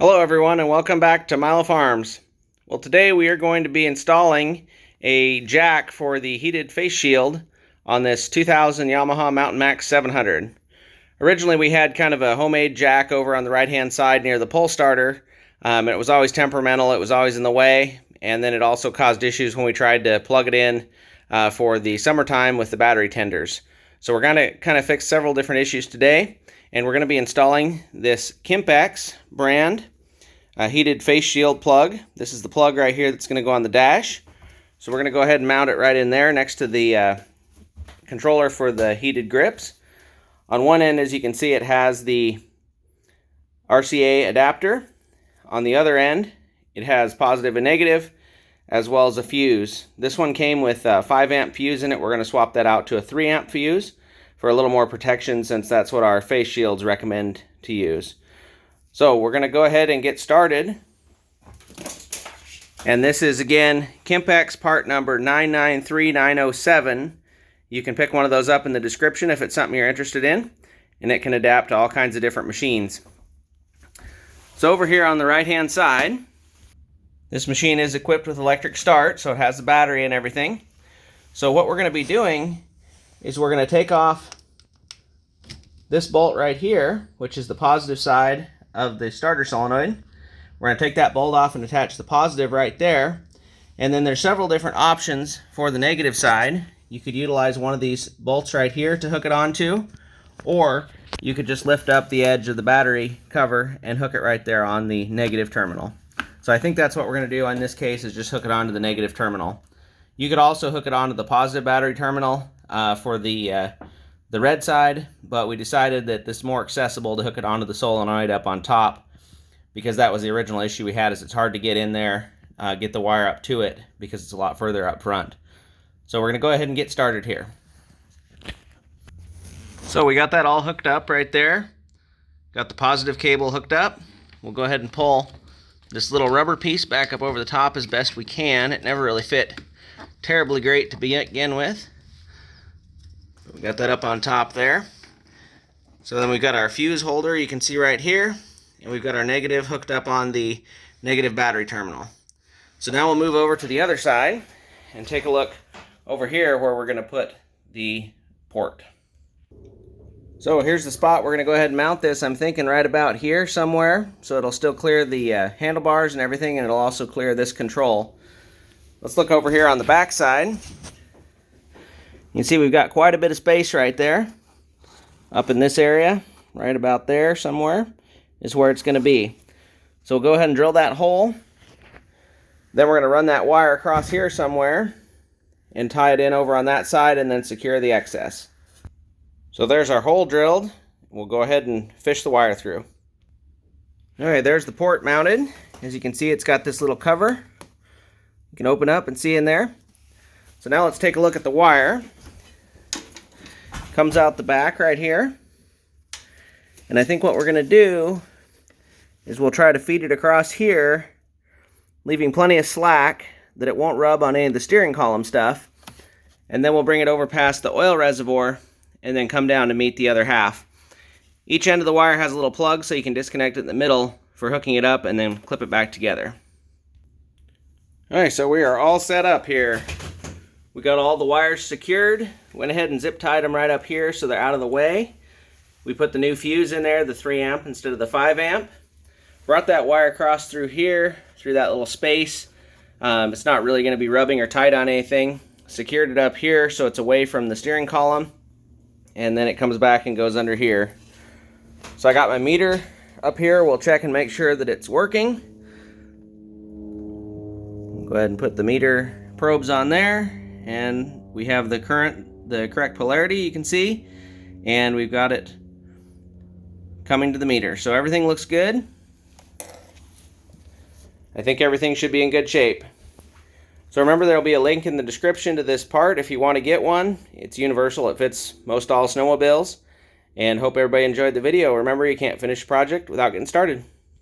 Hello everyone and welcome back to Milo Farms. Well, today we are going to be installing a jack for the heated face shield on this 2000 Yamaha Mountain Max 700. Originally we had kind of a homemade jack over on the right hand side near the pole starter. It was always temperamental, it was always in the way, and then it also caused issues when we tried to plug it in for the summertime with the battery tenders. So we're going to kind of fix several different issues today. And we're going to be installing this Kimpex brand heated face shield plug. This is the plug right here that's going to go on the dash. So we're going to go ahead and mount it right in there next to the controller for the heated grips. On one end, as you can see, it has the RCA adapter. On the other end, it has positive and negative, as well as a fuse. This one came with a 5 amp fuse in it. We're going to swap that out to a 3 amp fuse for a little more protection, since that's what our face shields recommend to use. So we're going to go ahead and get started. And this is again Kimpex part number 993907. You can pick one of those up in the description if it's something you're interested in, and it can adapt to all kinds of different machines. So over here on the right hand side, this machine is equipped with electric start, so it has the battery and everything. So what we're going to be doing is we're going to take off this bolt right here, which is the positive side of the starter solenoid. We're going to take that bolt off and attach the positive right there. And then there's several different options for the negative side. You could utilize one of these bolts right here to hook it onto, or you could just lift up the edge of the battery cover and hook it right there on the negative terminal. So I think that's what we're going to do in this case, is just hook it onto the negative terminal. You could also hook it onto the positive battery terminal for the red side, but we decided that it's more accessible to hook it onto the solenoid up on top, because that was the original issue we had, is it's hard to get in there, get the wire up to it, because it's a lot further up front. So we're going to go ahead and get started here. So we got that all hooked up right there. Got the positive cable hooked up. We'll go ahead and pull this little rubber piece back up over the top as best we can. It never really fit terribly great to begin with. We got that up on top there. So then we've got our fuse holder, you can see right here, and we've got our negative hooked up on the negative battery terminal. So now we'll move over to the other side and take a look over here where we're going to put the port. So here's the spot we're going to go ahead and mount this. I'm thinking right about here somewhere, so it'll still clear the handlebars and everything, and it'll also clear this control. Let's look over here on the back side. You can see we've got quite a bit of space right there. Up in this area, right about there somewhere, is where it's going to be. So we'll go ahead and drill that hole. Then we're going to run that wire across here somewhere and tie it in over on that side, and then secure the excess. So there's our hole drilled. We'll go ahead and fish the wire through. Alright, there's the port mounted. As you can see, it's got this little cover. You can open up and see in there. So now let's take a look at the wire. Comes out the back right here. And I think what we're going to do is we'll try to feed it across here, leaving plenty of slack that it won't rub on any of the steering column stuff. And then we'll bring it over past the oil reservoir and then come down to meet the other half. Each end of the wire has a little plug, so you can disconnect it in the middle for hooking it up and then clip it back together. Alright, so we are all set up here. We got all the wires secured. Went ahead and zip tied them right up here so they're out of the way. We put the new fuse in there, the 3 amp instead of the 5 amp. Brought that wire across through here, through that little space. It's not really going to be rubbing or tight on anything. Secured it up here so it's away from the steering column. And then it comes back and goes under here. So I got my meter up here. We'll check and make sure that it's working. Go ahead and put the meter probes on there. And we have the correct polarity, you can see, and we've got it coming to the meter. So everything looks good. I think everything should be in good shape. So remember, there'll be a link in the description to this part if you want to get one. It's universal, it fits most all snowmobiles. And hope everybody enjoyed the video. Remember, you can't finish a project without getting started.